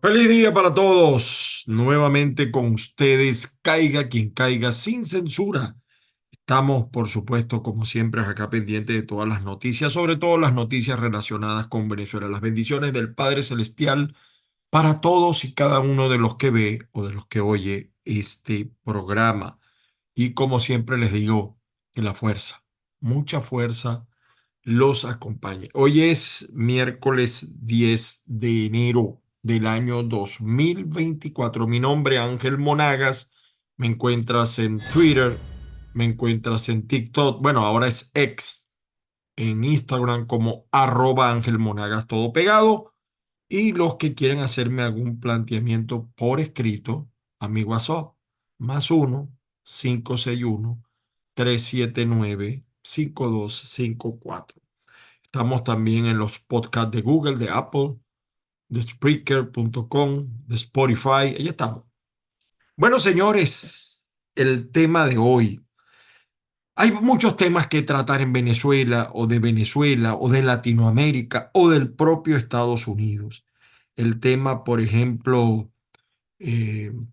Feliz día para todos. Nuevamente con ustedes, caiga quien caiga sin censura. Estamos, por supuesto, como siempre, acá pendientes de todas las noticias, sobre todo las noticias relacionadas con Venezuela. Las bendiciones del Padre Celestial para todos y cada uno de los que ve o de los que oye este programa. Y como siempre les digo, que la fuerza, mucha fuerza los acompañe. Hoy es miércoles 10 de enero del año 2024. Mi nombre es Ángel Monagas. Me encuentras en Twitter, me encuentras en TikTok. Bueno, ahora es X, en Instagram como @Ángel Monagas, todo pegado. Y los que quieren hacerme algún planteamiento por escrito, a mi WhatsApp, +1 561 379 5254. Estamos también en los podcasts de Google, de Apple, de Spreaker.com, de Spotify. Ahí estamos. Bueno, señores, el tema de hoy. Hay muchos temas que tratar en Venezuela o de Latinoamérica o del propio Estados Unidos. El tema, por ejemplo,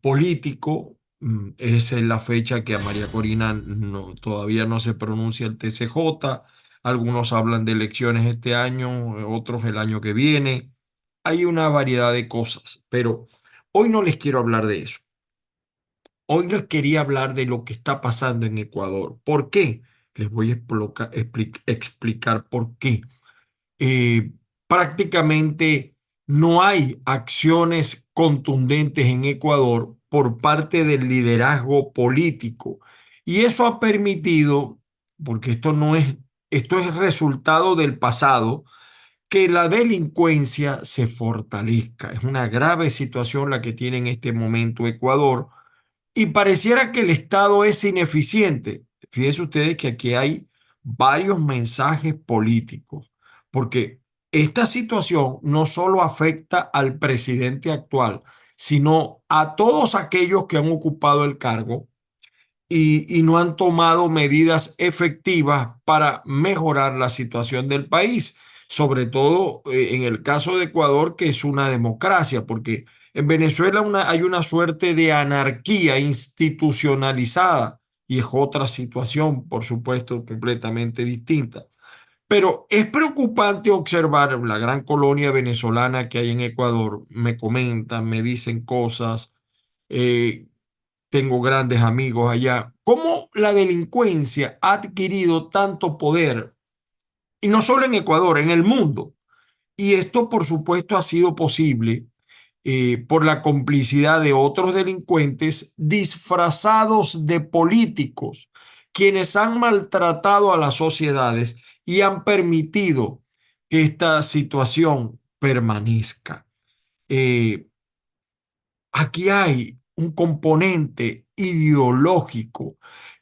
político, esa es la fecha que a María Corina todavía no se pronuncia el TCJ. Algunos hablan de elecciones este año, otros el año que viene. Hay una variedad de cosas, pero hoy no les quiero hablar de eso. Hoy les quería hablar de lo que está pasando en Ecuador. ¿Por qué? Les voy a explicar por qué. eh, Prácticamente no hay acciones contundentes en Ecuador por parte del liderazgo político. Y eso ha permitido, porque esto es resultado del pasado, que la delincuencia se fortalezca. Es una grave situación la que tiene en este momento Ecuador y pareciera que el Estado es ineficiente. Fíjense ustedes que aquí hay varios mensajes políticos, porque esta situación no solo afecta al presidente actual, sino a todos aquellos que han ocupado el cargo y no han tomado medidas efectivas para mejorar la situación del país, sobre todo en el caso de Ecuador, que es una democracia, porque en Venezuela hay una suerte de anarquía institucionalizada y es otra situación, por supuesto, completamente distinta. Pero es preocupante observar la gran colonia venezolana que hay en Ecuador. Me comentan, me dicen cosas. eh, Tengo grandes amigos allá. ¿Cómo la delincuencia ha adquirido tanto poder? Y no solo en Ecuador, en el mundo. Y esto, por supuesto, ha sido posible por la complicidad de otros delincuentes disfrazados de políticos, quienes han maltratado a las sociedades y han permitido que esta situación permanezca. Eh, Aquí hay un componente ideológico.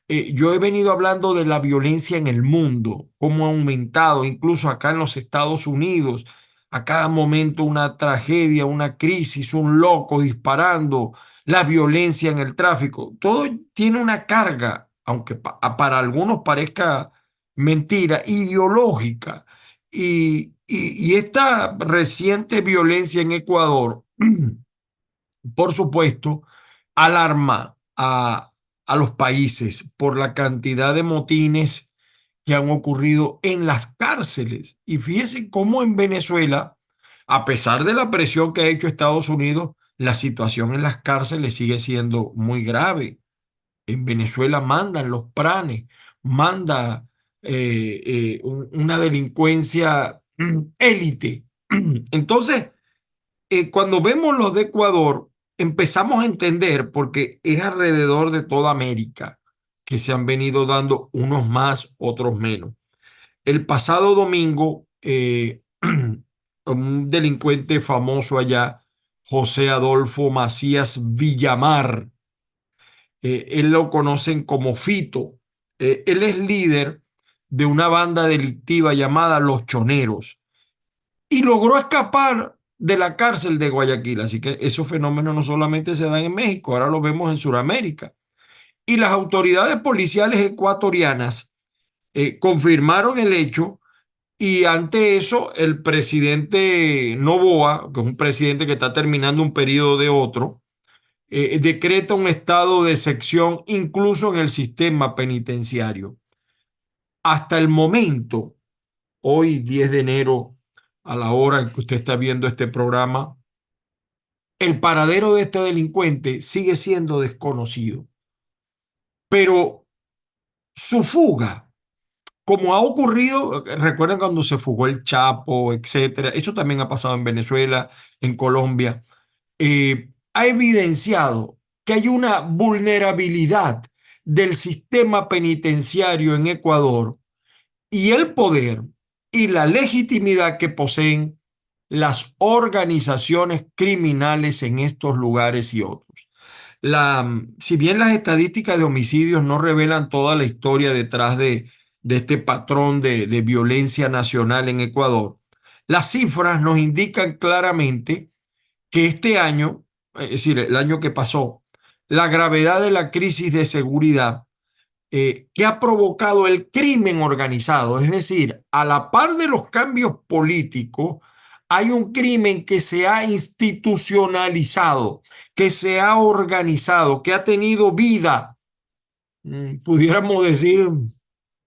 Yo he venido hablando de la violencia en el mundo, cómo ha aumentado, incluso acá en los Estados Unidos, a cada momento una tragedia, una crisis, un loco disparando, la violencia en el tráfico. Todo tiene una carga, aunque para algunos parezca mentira, ideológica. Y esta reciente violencia en Ecuador por supuesto, alarma a los países por la cantidad de motines que han ocurrido en las cárceles. Y fíjense cómo en Venezuela, a pesar de la presión que ha hecho Estados Unidos, la situación en las cárceles sigue siendo muy grave. En Venezuela mandan los pranes, manda una delincuencia élite. Entonces, cuando vemos los de Ecuador, empezamos a entender, porque es alrededor de toda América que se han venido dando unos más, otros menos. El pasado domingo, un delincuente famoso allá, José Adolfo Macías Villamar, él lo conocen como Fito. Él es líder de una banda delictiva llamada Los Choneros y logró escapar de la cárcel de Guayaquil. Así que esos fenómenos no solamente se dan en México, ahora lo vemos en Sudamérica. Y las autoridades policiales ecuatorianas confirmaron el hecho Y ante eso, el presidente Noboa, que es un presidente que está terminando un periodo de otro, decreta un estado de excepción incluso en el sistema penitenciario. Hasta el momento, hoy 10 de enero, a la hora en que usted está viendo este programa, el paradero de este delincuente sigue siendo desconocido. Pero su fuga, como ha ocurrido, recuerdan cuando se fugó el Chapo, etcétera, eso también ha pasado en Venezuela, en Colombia, ha evidenciado que hay una vulnerabilidad del sistema penitenciario en Ecuador y el poder y la legitimidad que poseen las organizaciones criminales en estos lugares y otros. Si bien las estadísticas de homicidios no revelan toda la historia detrás de este patrón de violencia nacional en Ecuador, las cifras nos indican claramente que este año, es decir, el año que pasó, la gravedad de la crisis de seguridad que ha provocado el crimen organizado, es decir, a la par de los cambios políticos, hay un crimen que se ha institucionalizado, que se ha organizado, que ha tenido vida, pudiéramos decir,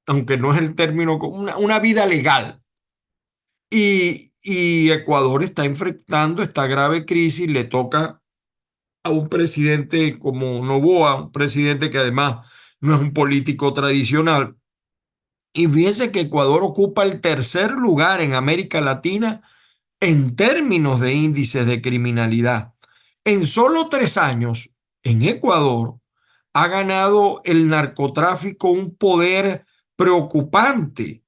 aunque no es el término, una vida legal. Y Ecuador está enfrentando esta grave crisis, le toca a un presidente como Noboa, un presidente que además no es un político tradicional. Y fíjense que Ecuador ocupa el tercer lugar en América Latina en términos de índices de criminalidad. En solo 3 años, en Ecuador, ha ganado el narcotráfico un poder preocupante.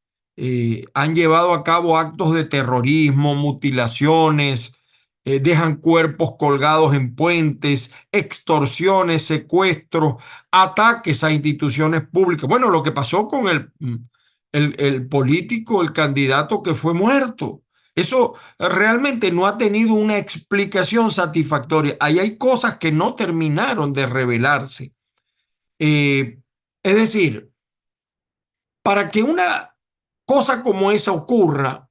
Han llevado a cabo actos de terrorismo, mutilaciones, dejan cuerpos colgados en puentes, extorsiones, secuestros, ataques a instituciones públicas. Bueno, lo que pasó con el político, el candidato que fue muerto. Eso realmente no ha tenido una explicación satisfactoria. Ahí hay cosas que no terminaron de revelarse. Eh, es decir, para que una cosa como esa ocurra,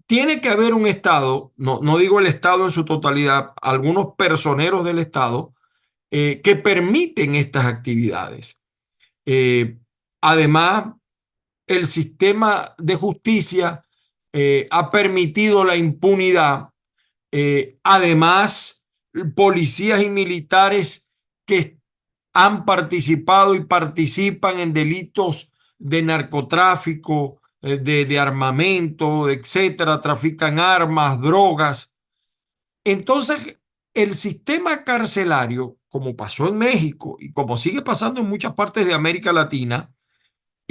tiene que haber un Estado, no digo el Estado en su totalidad, algunos personeros del Estado que permiten estas actividades. Eh, Además, el sistema de justicia ha permitido la impunidad. Además, policías y militares que han participado y participan en delitos de narcotráfico, de armamento, etcétera, trafican armas, drogas. Entonces, el sistema carcelario, como pasó en México y como sigue pasando en muchas partes de América Latina,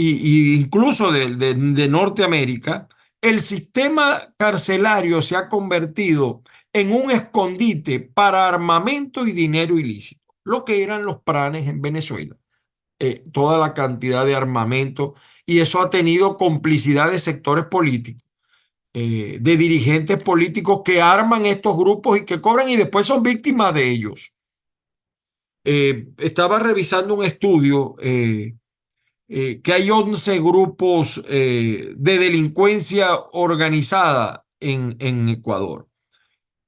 y incluso de Norteamérica, el sistema carcelario se ha convertido en un escondite para armamento y dinero ilícito, lo que eran los pranes en Venezuela, toda la cantidad de armamento, y eso ha tenido complicidad de sectores políticos, de dirigentes políticos que arman estos grupos y que cobran y después son víctimas de ellos. Estaba revisando un estudio que hay 11 grupos de delincuencia organizada en Ecuador.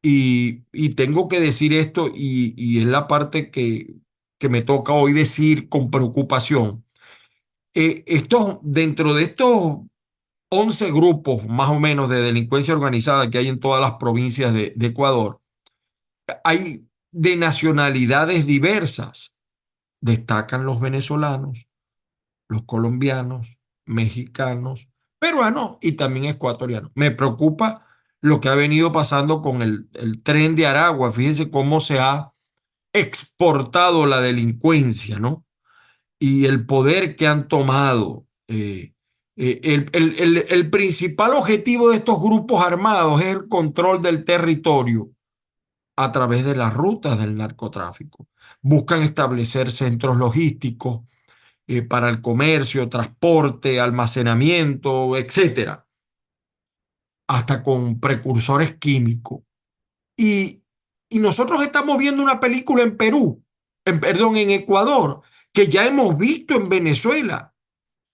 Y tengo que decir esto, y es la parte que me toca hoy decir con preocupación. Dentro de estos 11 grupos más o menos de delincuencia organizada que hay en todas las provincias de Ecuador, hay de nacionalidades diversas. Destacan los venezolanos, los colombianos, mexicanos, peruanos y también ecuatorianos. Me preocupa lo que ha venido pasando con el tren de Aragua. Fíjense cómo se ha exportado la delincuencia, ¿no? Y el poder que han tomado. El principal objetivo de estos grupos armados es el control del territorio a través de las rutas del narcotráfico. Buscan establecer centros logísticos para el comercio, transporte, almacenamiento, etcétera, hasta con precursores químicos. Y, y nosotros estamos viendo una película en Perú, perdón, en Ecuador, que ya hemos visto en Venezuela.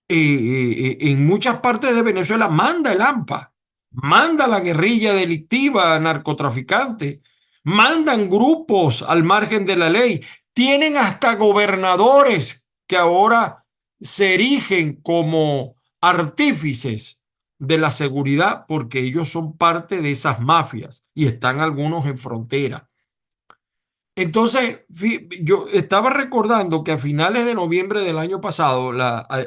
en muchas partes de Venezuela manda el AMPA, manda la guerrilla delictiva, narcotraficante, mandan grupos al margen de la ley, tienen hasta gobernadores que ahora se erigen como artífices de la seguridad porque ellos son parte de esas mafias y están algunos en frontera. Entonces, yo estaba recordando que a finales de noviembre del año pasado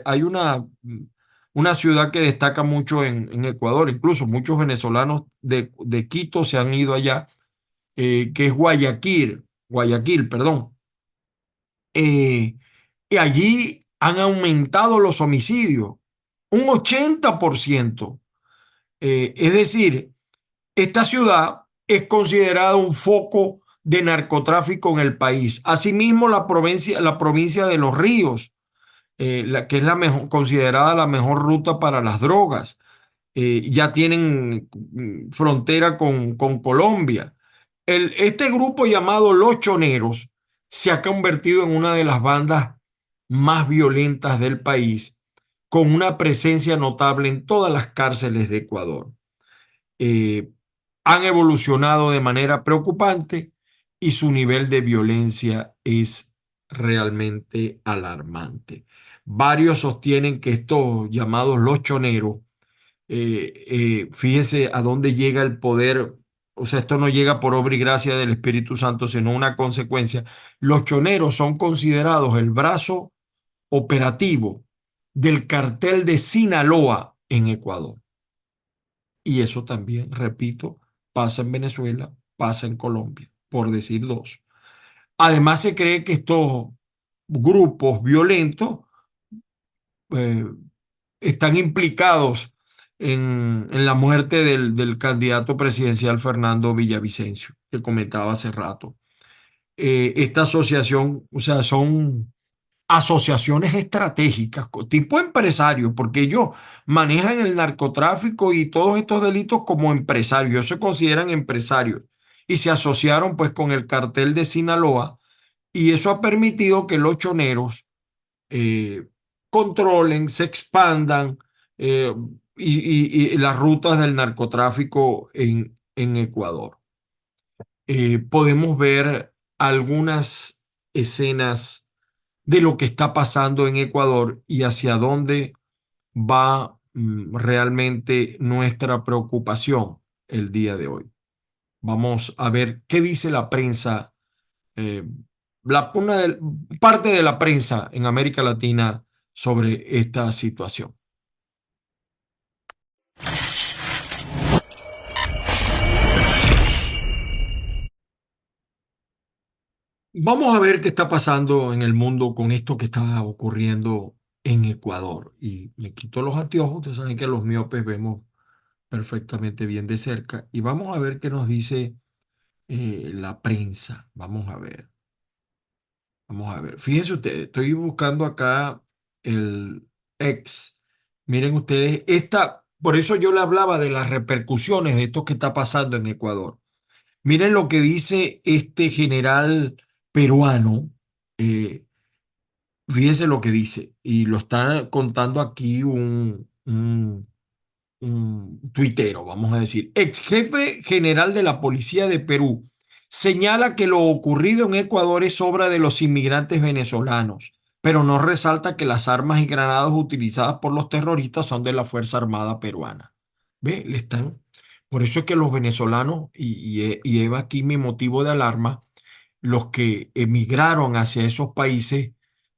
hay una ciudad que destaca mucho en Ecuador, incluso muchos venezolanos de Quito se han ido allá, que es Guayaquil, perdón. Eh, y allí han aumentado los homicidios un 80%. Es decir, esta ciudad es considerada un foco de narcotráfico en el país. Asimismo, la provincia de Los Ríos, que es considerada la mejor ruta para las drogas, ya tienen frontera con Colombia. Este grupo llamado Los Choneros se ha convertido en una de las bandas más violentas del país, con una presencia notable en todas las cárceles de Ecuador. eh, Han evolucionado de manera preocupante y su nivel de violencia es realmente alarmante. Varios sostienen que estos llamados los choneros, fíjese a dónde llega el poder, o sea, esto no llega por obra y gracia del Espíritu Santo, sino una consecuencia. Los choneros son considerados el brazo operativo del cartel de Sinaloa en Ecuador. Y eso también, repito, pasa en Venezuela, pasa en Colombia, por decir dos. Además, se cree que estos grupos violentos eh, están implicados en la muerte del candidato presidencial Fernando Villavicencio, que comentaba hace rato. Esta asociación, o sea, son asociaciones estratégicas, tipo empresarios, porque ellos manejan el narcotráfico y todos estos delitos como empresarios, ellos se consideran empresarios y se asociaron pues con el cartel de Sinaloa y eso ha permitido que los choneros eh, controlen, se expandan eh, y las rutas del narcotráfico en Ecuador. Podemos ver algunas escenas de lo que está pasando en Ecuador y hacia dónde va realmente nuestra preocupación el día de hoy. Vamos a ver qué dice la prensa, eh, parte de la prensa en América Latina sobre esta situación. Vamos a ver qué está pasando en el mundo con esto que está ocurriendo en Ecuador. Y me quito los anteojos, ustedes saben que los miopes vemos perfectamente bien de cerca. Y vamos a ver qué nos dice la prensa. Vamos a ver, vamos a ver. Fíjense ustedes, estoy buscando acá el ex. Miren ustedes, por eso yo le hablaba de las repercusiones de esto que está pasando en Ecuador. Miren lo que dice este general peruano. eh, Fíjense lo que dice, y lo está contando aquí un tuitero, vamos a decir, ex jefe general de la Policía de Perú, señala que lo ocurrido en Ecuador es obra de los inmigrantes venezolanos, pero no resalta que las armas y granadas utilizadas por los terroristas son de la Fuerza Armada peruana. ¿Ve? Por eso es que los venezolanos, y he aquí mi motivo de alarma, los que emigraron hacia esos países,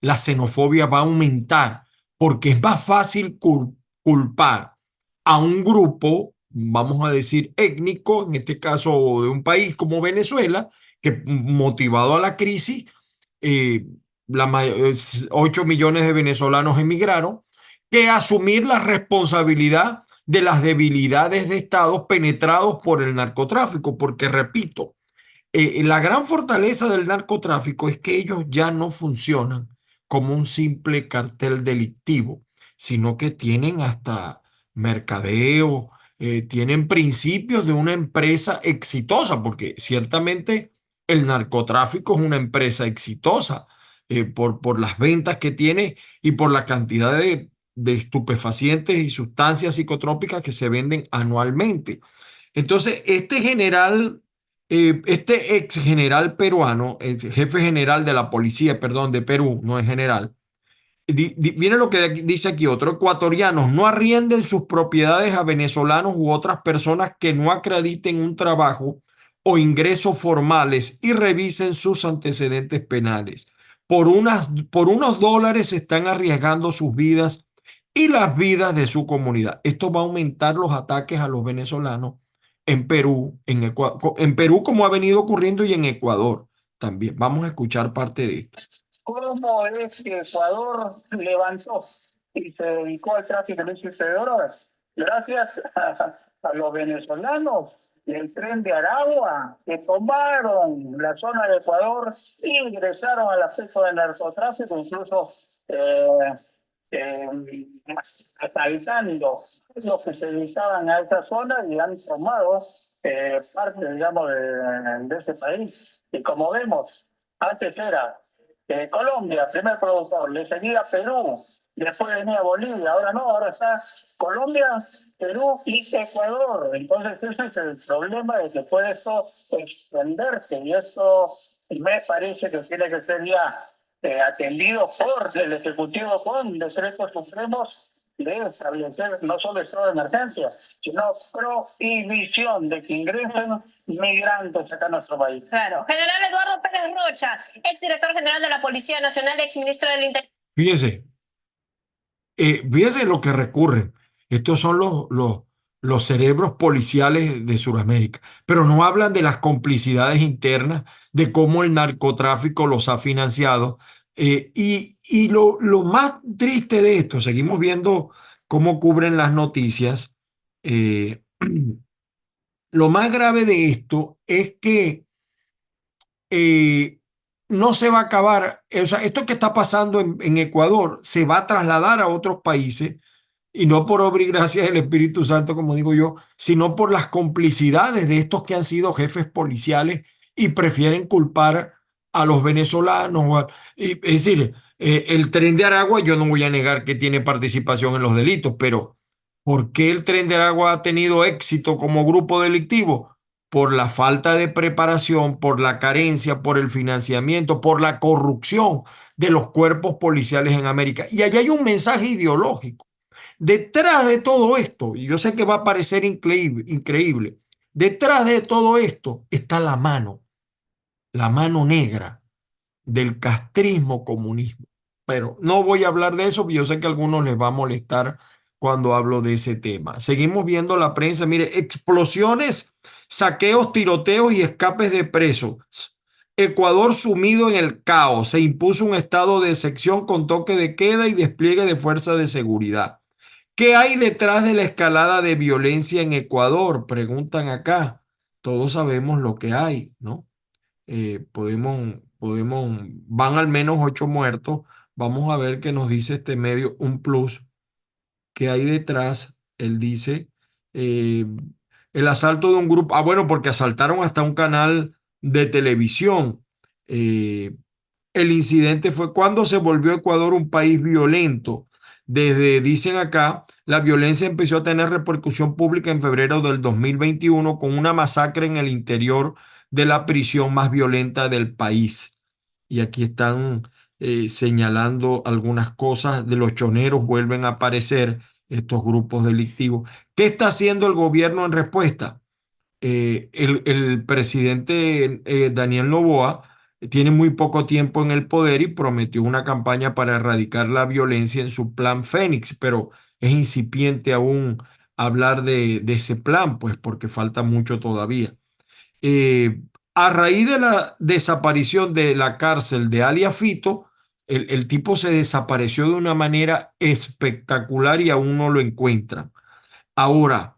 la xenofobia va a aumentar, porque es más fácil culpar a un grupo, vamos a decir, étnico, en este caso de un país como Venezuela, que motivado a la crisis, eh, 8 millones de venezolanos emigraron, que asumir la responsabilidad de las debilidades de estados penetrados por el narcotráfico, porque repito, la gran fortaleza del narcotráfico es que ellos ya no funcionan como un simple cartel delictivo, sino que tienen hasta mercadeo, tienen principios de una empresa exitosa, porque ciertamente el narcotráfico es una empresa exitosa por las ventas que tiene y por la cantidad de estupefacientes y sustancias psicotrópicas que se venden anualmente. Entonces, este ex general peruano, el jefe general de la policía, perdón, de Perú, no es general, viene lo que dice aquí, otro ecuatorianos no arrienden sus propiedades a venezolanos u otras personas que no acrediten un trabajo o ingresos formales y revisen sus antecedentes penales. Por unos dólares están arriesgando sus vidas y las vidas de su comunidad. Esto va a aumentar los ataques a los venezolanos en Perú, en Perú como ha venido ocurriendo y en Ecuador también. Vamos a escuchar parte de esto. ¿Cómo es que Ecuador levantó y se dedicó al tráfico ilícito de drogas? Gracias a los venezolanos y el tren de Aragua que tomaron la zona de Ecuador y ingresaron al acceso del narcotráfico, incluso eh, asaltando los que se dedicaban a esa zona y han tomado parte, digamos, de ese país. Y como vemos, antes era Colombia, primer productor, le seguía Perú, después venía Bolivia, ahora no, ahora está Colombia, Perú y Ecuador. Entonces ese es el problema de que puede eso extenderse y eso me parece que tiene que ser ya atendido por el Ejecutivo con decretos supremos de establecer no solo estado de emergencia, sino prohibición de que ingresen migrantes acá a nuestro país. Claro. General Eduardo Pérez Rocha, exdirector general de la Policía Nacional, exministro del Interior. Fíjese lo que recurren. Estos son los cerebros policiales de Sudamérica, pero no hablan de las complicidades internas, de cómo el narcotráfico los ha financiado. Y lo más triste de esto, seguimos viendo cómo cubren las noticias. eh, lo más grave de esto es que eh, no se va a acabar. O sea, esto que está pasando en Ecuador se va a trasladar a otros países y no por obra y gracia del Espíritu Santo, como digo yo, sino por las complicidades de estos que han sido jefes policiales y prefieren culpar a los venezolanos. Es decir, el Tren de Aragua, yo no voy a negar que tiene participación en los delitos, pero ¿por qué el Tren de Aragua ha tenido éxito como grupo delictivo? Por la falta de preparación, por la carencia, por el financiamiento, por la corrupción de los cuerpos policiales en América. Y allá hay un mensaje ideológico. Detrás de todo esto, y yo sé que va a parecer increíble, detrás de todo esto está la mano negra del castrismo comunismo. Pero no voy a hablar de eso, porque yo sé que a algunos les va a molestar cuando hablo de ese tema. Seguimos viendo la prensa, mire, explosiones, saqueos, tiroteos y escapes de presos. Ecuador sumido en el caos. Se impuso un estado de excepción con toque de queda y despliegue de fuerzas de seguridad. ¿Qué hay detrás de la escalada de violencia en Ecuador? Preguntan acá. Todos sabemos lo que hay, ¿no? Van al menos 8 muertos. Vamos a ver qué nos dice este medio, un plus. ¿Qué hay detrás? Él dice, eh, el asalto de un grupo, bueno, porque asaltaron hasta un canal de televisión. Eh, el incidente fue cuando se volvió Ecuador un país violento. Dicen acá, la violencia empezó a tener repercusión pública en febrero del 2021 con una masacre en el interior de la prisión más violenta del país. Y aquí están señalando algunas cosas de los choneros, vuelven a aparecer estos grupos delictivos. ¿Qué está haciendo el gobierno en respuesta? El presidente Daniel Noboa tiene muy poco tiempo en el poder y prometió una campaña para erradicar la violencia en su plan Fénix, pero es incipiente aún hablar de ese plan, pues porque falta mucho todavía. Eh, a raíz de la desaparición de la cárcel de alias Fito, el tipo se desapareció de una manera espectacular y aún no lo encuentran. Ahora,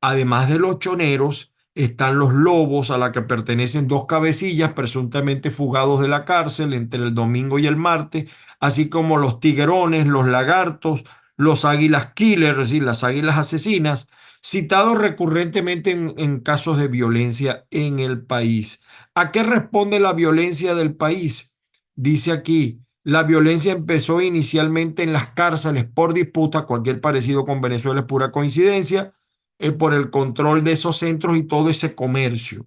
además de los choneros, están los lobos a la que pertenecen dos cabecillas presuntamente fugados de la cárcel entre el domingo y el martes, así como los tiguerones, los lagartos, los águilas killers, es decir, las águilas asesinas, citados recurrentemente en casos de violencia en el país. ¿A qué responde la violencia del país? Dice aquí, La violencia empezó inicialmente en las cárceles por disputa, cualquier parecido con Venezuela es pura coincidencia, por el control de esos centros y todo ese comercio.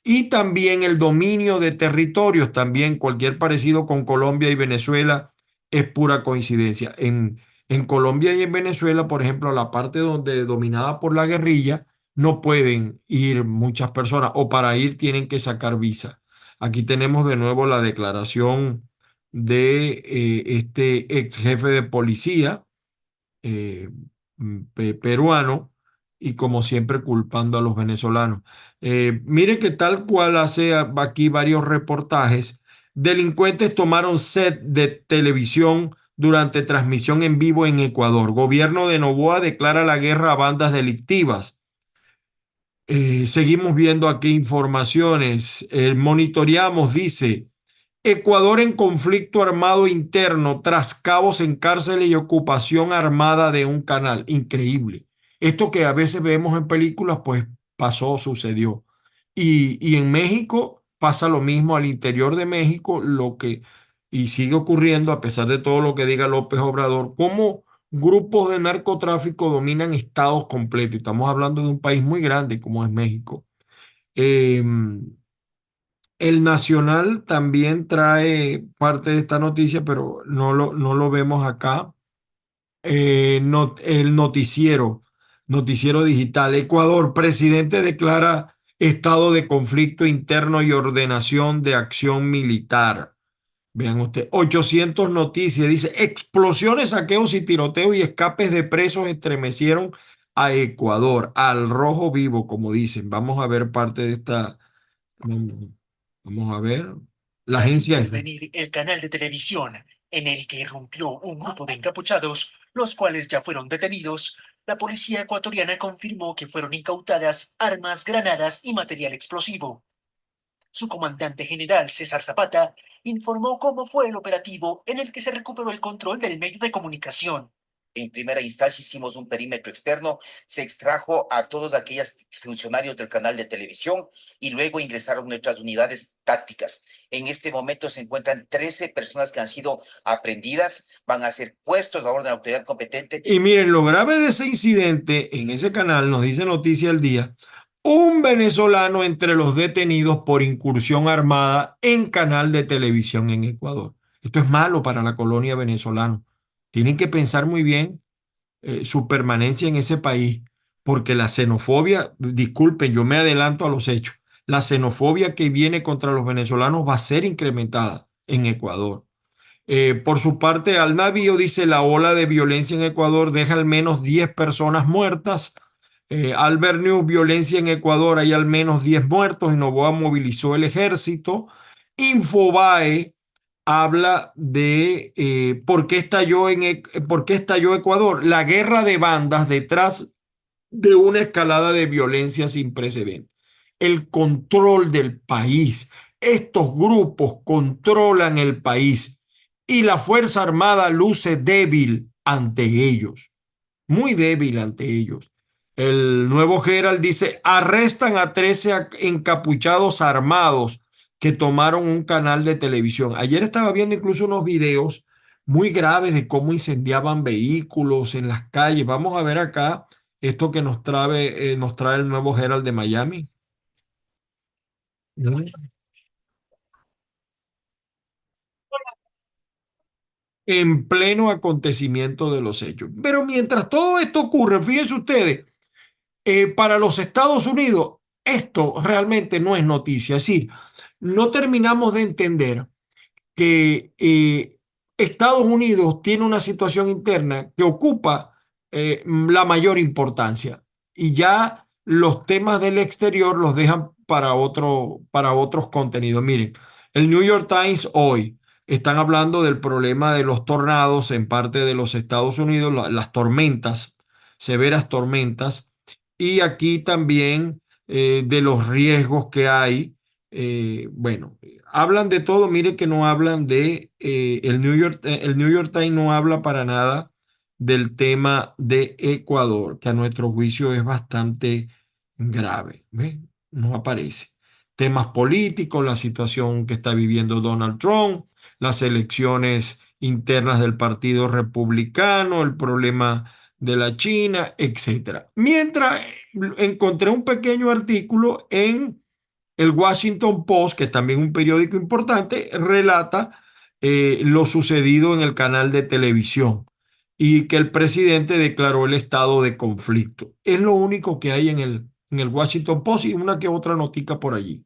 Y también el dominio de territorios, también cualquier parecido con Colombia y Venezuela es pura coincidencia. En Colombia y en Venezuela, por ejemplo, la parte donde dominada por la guerrilla, no pueden ir muchas personas o para ir tienen que sacar visa. Aquí tenemos de nuevo la declaración de este ex jefe de policía eh, peruano y como siempre culpando a los venezolanos. Mire que tal cual hace aquí varios reportajes, delincuentes tomaron set de televisión durante transmisión en vivo en Ecuador. Gobierno de Noboa declara la guerra a bandas delictivas. Seguimos viendo aquí informaciones. Monitoreamos, dice. Ecuador en conflicto armado interno tras cabos en cárceles y ocupación armada de un canal. Increíble. Esto que a veces vemos en películas, pues pasó, sucedió. Y en México pasa lo mismo al interior de México, y sigue ocurriendo a pesar de todo lo que diga López Obrador, cómo grupos de narcotráfico dominan estados completos. Estamos hablando de un país muy grande como es México. Eh, el Nacional también trae parte de esta noticia, pero no lo vemos acá. El noticiero digital. Ecuador, presidente declara estado de conflicto interno y ordenación de acción militar. Vean usted, 800 noticias, dice, explosiones, saqueos y tiroteos y escapes de presos estremecieron a Ecuador, al rojo vivo, como dicen. Vamos a ver parte de esta. Vamos, vamos a ver. La Tras agencia EFE. intervenir el canal de televisión en el que irrumpió un grupo de encapuchados, los cuales ya fueron detenidos, la policía ecuatoriana confirmó que fueron incautadas armas, granadas y material explosivo. Su comandante general, César Zapata, informó cómo fue el operativo en el que se recuperó el control del medio de comunicación. En primera instancia hicimos un perímetro externo, se extrajo a todos aquellos funcionarios del canal de televisión y luego ingresaron nuestras unidades tácticas. En este momento se encuentran 13 personas que han sido aprehendidas, van a ser puestos a orden de la autoridad competente. Y miren, lo grave de ese incidente en ese canal, nos dice Noticia al Día, un venezolano entre los detenidos por incursión armada en canal de televisión en Ecuador. Esto es malo para la colonia venezolana. Tienen que pensar muy bien su permanencia en ese país, porque la xenofobia, disculpen, yo me adelanto a los hechos, la xenofobia que viene contra los venezolanos va a ser incrementada en Ecuador. Por su parte, al navío dice la ola de violencia en Ecuador deja al menos 10 personas muertas. Albert News, violencia en Ecuador, hay al menos 10 muertos y Noboa movilizó el ejército. Infobae habla de por qué estalló Ecuador. La guerra de bandas detrás de una escalada de violencia sin precedentes. El control del país. Estos grupos controlan el país y la Fuerza Armada luce débil ante ellos, muy débil ante ellos. El nuevo Herald dice, arrestan a 13 encapuchados armados que tomaron un canal de televisión. Ayer estaba viendo incluso unos videos muy graves de cómo incendiaban vehículos en las calles. Vamos a ver acá esto que nos trae el nuevo Herald de Miami. En pleno acontecimiento de los hechos. Pero mientras todo esto ocurre, fíjense ustedes, para los Estados Unidos, esto realmente no es noticia. Es decir, no terminamos de entender que Estados Unidos tiene una situación interna que ocupa la mayor importancia y ya los temas del exterior los dejan para otros contenidos. Miren, el New York Times hoy están hablando del problema de los tornados en parte de los Estados Unidos, las tormentas, severas tormentas, y aquí también de los riesgos que hay. Bueno, hablan de todo, mire que no hablan de el New York Times no habla para nada del tema de Ecuador, que a nuestro juicio es bastante grave, ¿ve? No aparece. temas políticos, la situación que está viviendo Donald Trump, las elecciones internas del Partido Republicano, el problema de la China, etcétera. Mientras encontré un pequeño artículo en el Washington Post, que es también un periódico importante, relata lo sucedido en el canal de televisión y que el presidente declaró el estado de conflicto. Es lo único que hay en el Washington Post y una que otra notica por allí.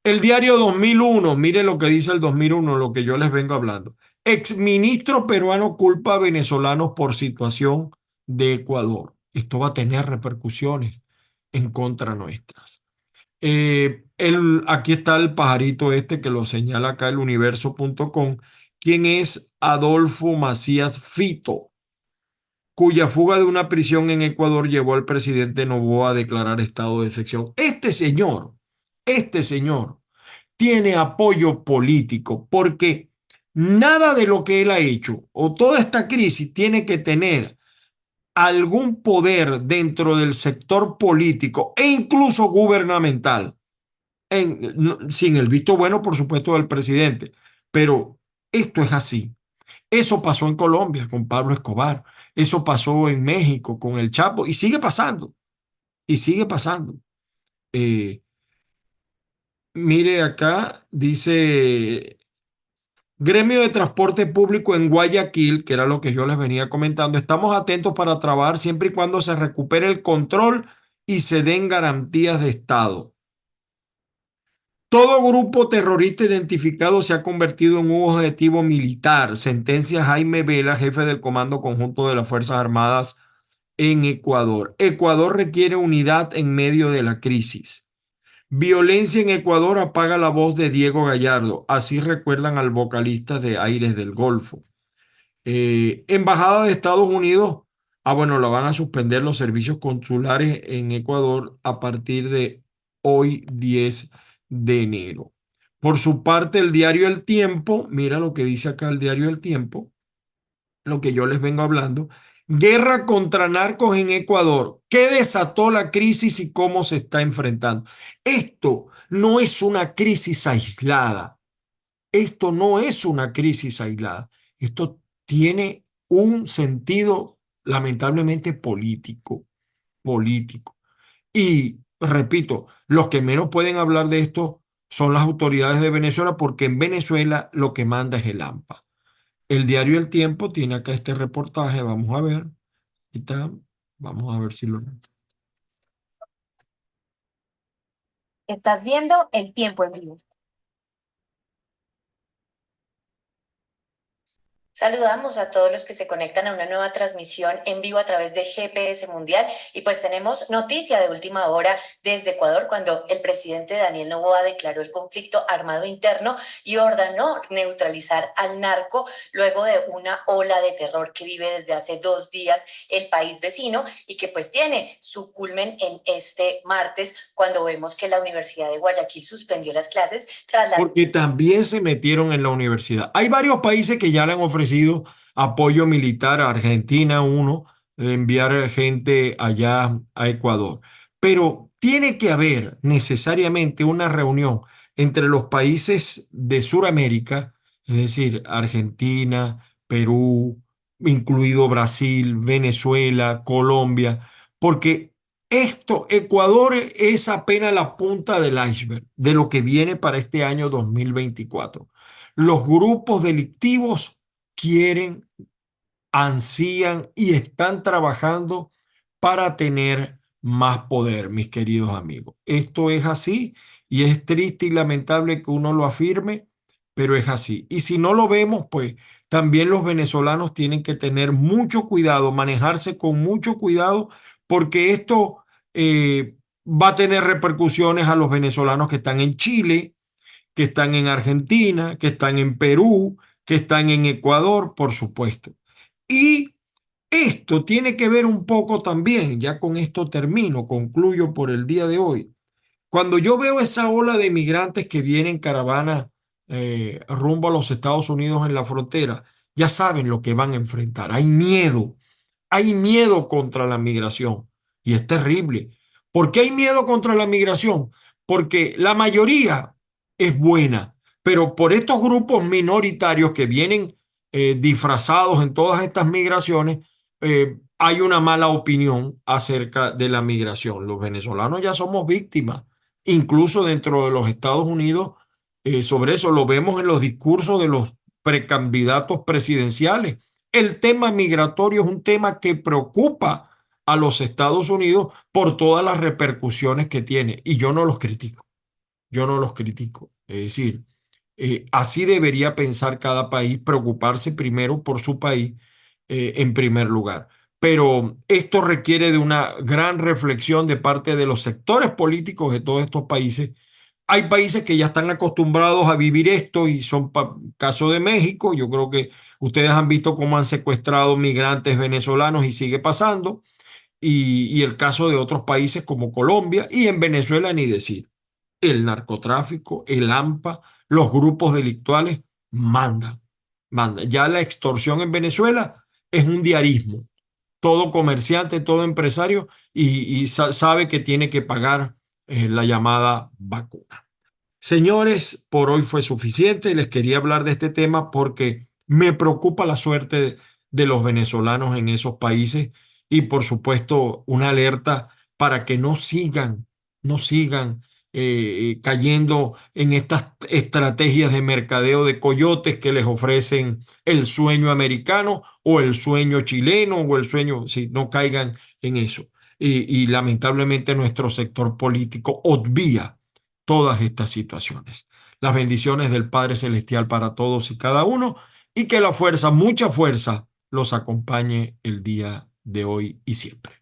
El diario 2001, mire lo que dice el 2001, lo que yo les vengo hablando. Exministro peruano culpa a venezolanos por situación de Ecuador. Esto va a tener repercusiones en contra nuestras. Aquí está el pajarito este que lo señala acá el universo.com, quien es Adolfo Macías Fito, cuya fuga de una prisión en Ecuador llevó al presidente Noboa a declarar estado de excepción. Este señor tiene apoyo político porque nada de lo que él ha hecho o toda esta crisis tiene que tener algún poder dentro del sector político e incluso gubernamental sin el visto bueno, por supuesto, del presidente. Pero esto es así. Eso pasó en Colombia con Pablo Escobar. Eso pasó en México con el Chapo y sigue pasando. Y sigue pasando. Eh, Mire acá, dice Gremio de Transporte Público en Guayaquil, que era lo que yo les venía comentando. Estamos atentos para trabajar siempre y cuando se recupere el control y se den garantías de Estado. Todo grupo terrorista identificado se ha convertido en un objetivo militar, sentencia Jaime Vela, jefe del Comando Conjunto de las Fuerzas Armadas en Ecuador. Ecuador requiere unidad en medio de la crisis. Violencia en Ecuador apaga la voz de Diego Gallardo, así recuerdan al vocalista de Aires del Golfo. Embajada de Estados Unidos, bueno, la van a suspender los servicios consulares en Ecuador a partir de hoy 10 de enero. Por su parte, el diario El Tiempo, mira lo que dice acá el diario El Tiempo, lo que yo les vengo hablando, guerra contra narcos en Ecuador. ¿Qué desató la crisis y cómo se está enfrentando? Esto no es una crisis aislada. Esto no es una crisis aislada. Esto tiene un sentido lamentablemente político, político. Y repito, los que menos pueden hablar de esto son las autoridades de Venezuela, porque en Venezuela lo que manda es el AMPA. El diario El Tiempo tiene acá este reportaje, vamos a ver. Ahorita, vamos a ver si lo... Estás viendo El Tiempo en Vivo. Saludamos a todos los que se conectan a una nueva transmisión en vivo a través de GPS Mundial y pues tenemos noticia de última hora desde Ecuador cuando el presidente Daniel Noboa declaró el conflicto armado interno y ordenó neutralizar al narco luego de una ola de terror que vive desde hace 2 días el país vecino y que pues tiene su culmen en este martes cuando vemos que la Universidad de Guayaquil suspendió las clases tras la... Porque también se metieron en la universidad. Hay varios países que ya le han ofrecido apoyo militar a Argentina, uno, de enviar gente allá a Ecuador. Pero tiene que haber necesariamente una reunión entre los países de Sudamérica, es decir, Argentina, Perú, incluido Brasil, Venezuela, Colombia, porque Ecuador es apenas la punta del iceberg de lo que viene para este año 2024. Los grupos delictivos quieren, ansían y están trabajando para tener más poder, mis queridos amigos. Esto es así y es triste y lamentable que uno lo afirme, pero es así. Y si no lo vemos, pues también los venezolanos tienen que tener mucho cuidado, manejarse con mucho cuidado, porque esto va a tener repercusiones a los venezolanos que están en Chile, que están en Argentina, que están en Perú, que están en Ecuador, por supuesto. Y esto tiene que ver un poco también, ya con esto termino, concluyo por el día de hoy. Cuando yo veo esa ola de migrantes que vienen en caravana rumbo a los Estados Unidos en la frontera, ya saben lo que van a enfrentar. Hay miedo contra la migración y es terrible. ¿Por qué hay miedo contra la migración? porque la mayoría es buena, pero por estos grupos minoritarios que vienen disfrazados en todas estas migraciones, hay una mala opinión acerca de la migración. Los venezolanos ya somos víctimas, incluso dentro de los Estados Unidos. Sobre eso lo vemos en los discursos de los precandidatos presidenciales. El tema migratorio es un tema que preocupa a los Estados Unidos por todas las repercusiones que tiene, y yo no los critico, yo no los critico. Es decir, así debería pensar cada país, preocuparse primero por su país en primer lugar. Pero esto requiere de una gran reflexión de parte de los sectores políticos de todos estos países. Hay países que ya están acostumbrados a vivir esto y son caso de México. Yo creo que ustedes han visto cómo han secuestrado migrantes venezolanos y sigue pasando. Y el caso de otros países como Colombia y en Venezuela ni decir. El narcotráfico, el AMPA, los grupos delictuales mandan, mandan. Ya la extorsión en Venezuela es un diarismo. Todo comerciante, todo empresario y sabe que tiene que pagar la llamada vacuna. Señores, por hoy fue suficiente. Les quería hablar de este tema porque me preocupa la suerte de los venezolanos en esos países y por supuesto una alerta para que no sigan cayendo en estas estrategias de mercadeo de coyotes que les ofrecen el sueño americano o el sueño chileno o el sueño, sí, no caigan en eso. Y lamentablemente nuestro sector político obvia todas estas situaciones. Las bendiciones del Padre Celestial para todos y cada uno y que la fuerza, mucha fuerza, los acompañe el día de hoy y siempre.